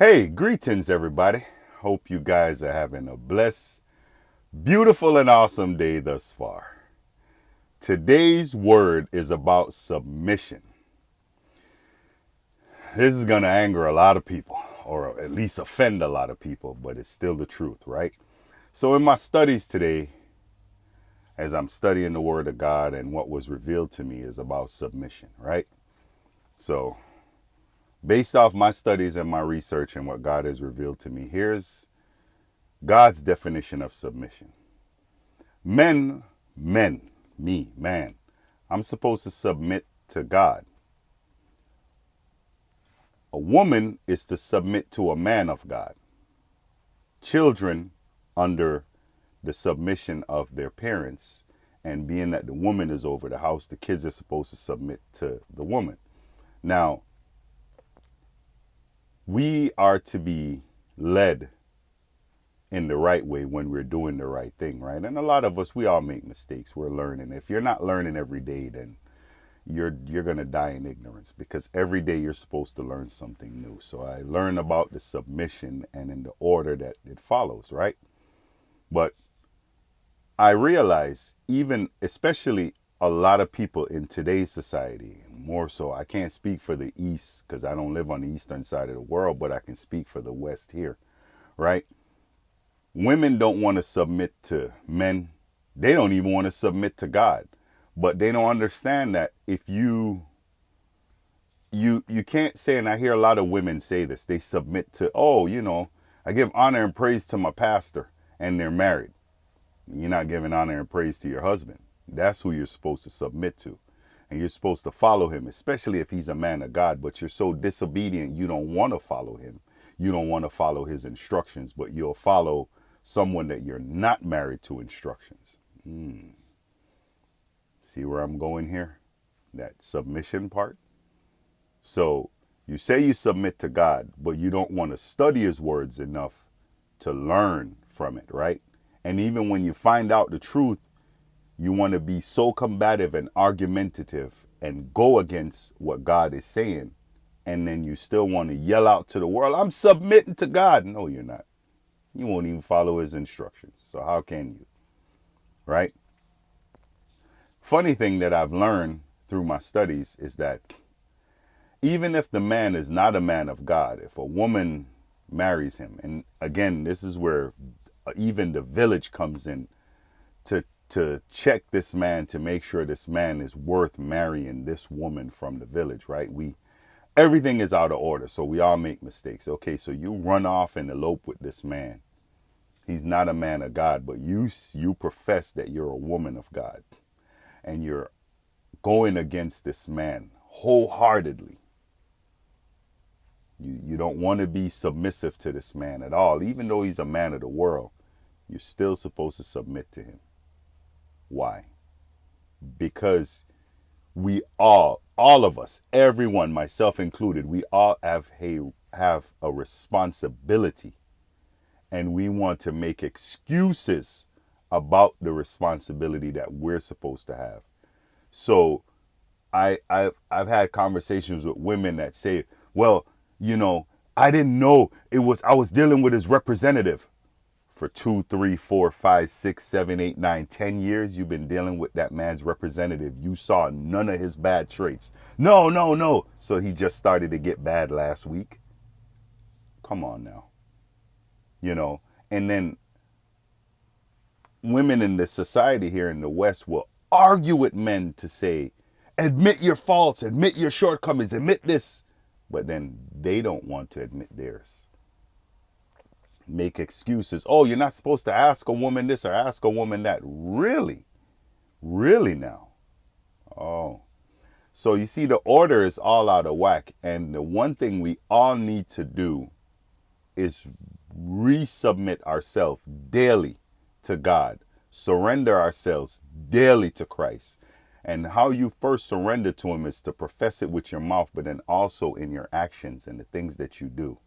Hey, greetings everybody. Hope you guys are having a blessed, beautiful, and awesome day thus far. Today's word is about submission. This is going to anger a lot of people, or at least offend a lot of people, but it's still the truth, right? So, in my studies today, as I'm studying the word of God and what was revealed to me is about submission, right? So, based off my studies and my research and what God has revealed to me, here's God's definition of submission. Men, me, man, I'm supposed to submit to God. A woman is to submit to a man of God. Children under the submission of their parents, and being that the woman is over the house, the kids are supposed to submit to the woman. Now, we are to be led in the right way when we're doing the right thing, right? And a lot of us, we all make mistakes. We're learning. If you're not learning every day, then you're going to die in ignorance, because every day you're supposed to learn something new. So I learn about the submission and in the order that it follows, right? But I realize, even especially a lot of people in today's society, more so, I can't speak for the East because I don't live on the eastern side of the world, but I can speak for the West here, right? Women don't want to submit to men. They don't even want to submit to God. But they don't understand that if you can't say, and I hear a lot of women say this, they submit to, I give honor and praise to my pastor, and they're married. You're not giving honor and praise to your husband. That's who you're supposed to submit to. And you're supposed to follow him, especially if he's a man of God, but you're so disobedient, you don't want to follow him. You don't want to follow his instructions, but you'll follow someone that you're not married to instructions. See where I'm going here? That submission part. So you say you submit to God, but you don't want to study his words enough to learn from it, right? And even when you find out the truth, you want to be so combative and argumentative and go against what God is saying. And then you still want to yell out to the world, I'm submitting to God. No, you're not. You won't even follow his instructions. So how can you? Right? Funny thing that I've learned through my studies is that even if the man is not a man of God, if a woman marries him, and again, this is where even the village comes in to check this man, to make sure this man is worth marrying this woman from the village, right? Everything is out of order, so we all make mistakes. Okay, so you run off and elope with this man. He's not a man of God, but you profess that you're a woman of God, and you're going against this man wholeheartedly. You don't want to be submissive to this man at all. Even though he's a man of the world, you're still supposed to submit to him. Why? Because we all of us, everyone, myself included, we all have a responsibility, and we want to make excuses about the responsibility that we're supposed to have. So I've had conversations with women that say, well, I didn't know I was dealing with his representative. For 2, 3, 4, 5, 6, 7, 8, 9, 10 years, you've been dealing with that man's representative. You saw none of his bad traits. No. So he just started to get bad last week. Come on now. And then women in the society here in the West will argue with men to say, admit your faults, admit your shortcomings, admit this. But then they don't want to admit theirs. Make excuses. Oh, you're not supposed to ask a woman this or ask a woman that. Really? Really now? Oh. So you see, the order is all out of whack. And the one thing we all need to do is resubmit ourselves daily to God. Surrender ourselves daily to Christ. And how you first surrender to him is to profess it with your mouth, but then also in your actions and the things that you do.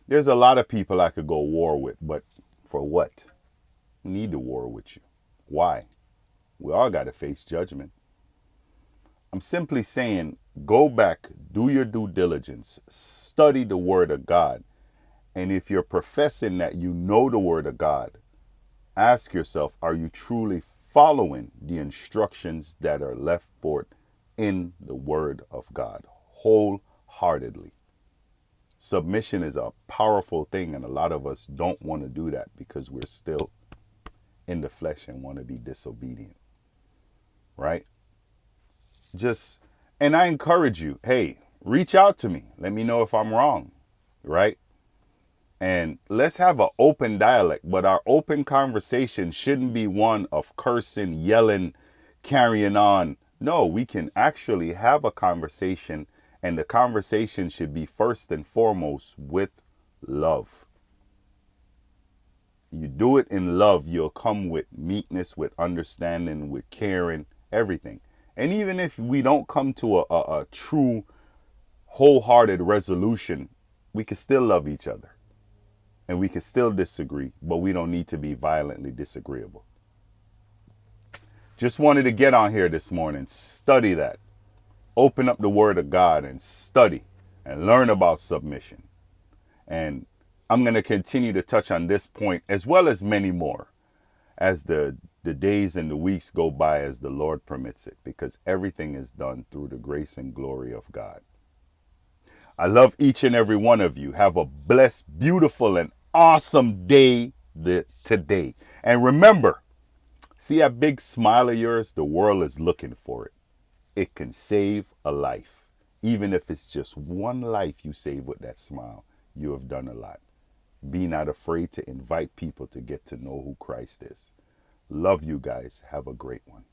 There's a lot of people I could go war with, but for what? I need to war with you. Why? We all got to face judgment. I'm simply saying, go back, do your due diligence, study the word of God, And if you're professing that you know the word of God, ask yourself, are you truly following the instructions that are left forth in the word of God wholeheartedly? Submission is a powerful thing, and a lot of us don't want to do that because we're still in the flesh and want to be disobedient, right? And I encourage you, hey, reach out to me. Let me know if I'm wrong, right? And let's have an open dialect, but our open conversation shouldn't be one of cursing, yelling, carrying on. No, we can actually have a conversation, and the conversation should be first and foremost with love. You do it in love, you'll come with meekness, with understanding, with caring, everything. And even if we don't come to a true, wholehearted resolution, we can still love each other. And we can still disagree, but we don't need to be violently disagreeable. Just wanted to get on here this morning, study that. Open up the Word of God and study and learn about submission. And I'm going to continue to touch on this point as well as many more as the days and the weeks go by as the Lord permits it, because everything is done through the grace and glory of God. I love each and every one of you. Have a blessed, beautiful, and awesome day today. And remember, see that big smile of yours? The world is looking for it. It can save a life. Even if it's just one life you save with that smile, you have done a lot. Be not afraid to invite people to get to know who Christ is. Love you guys. Have a great one.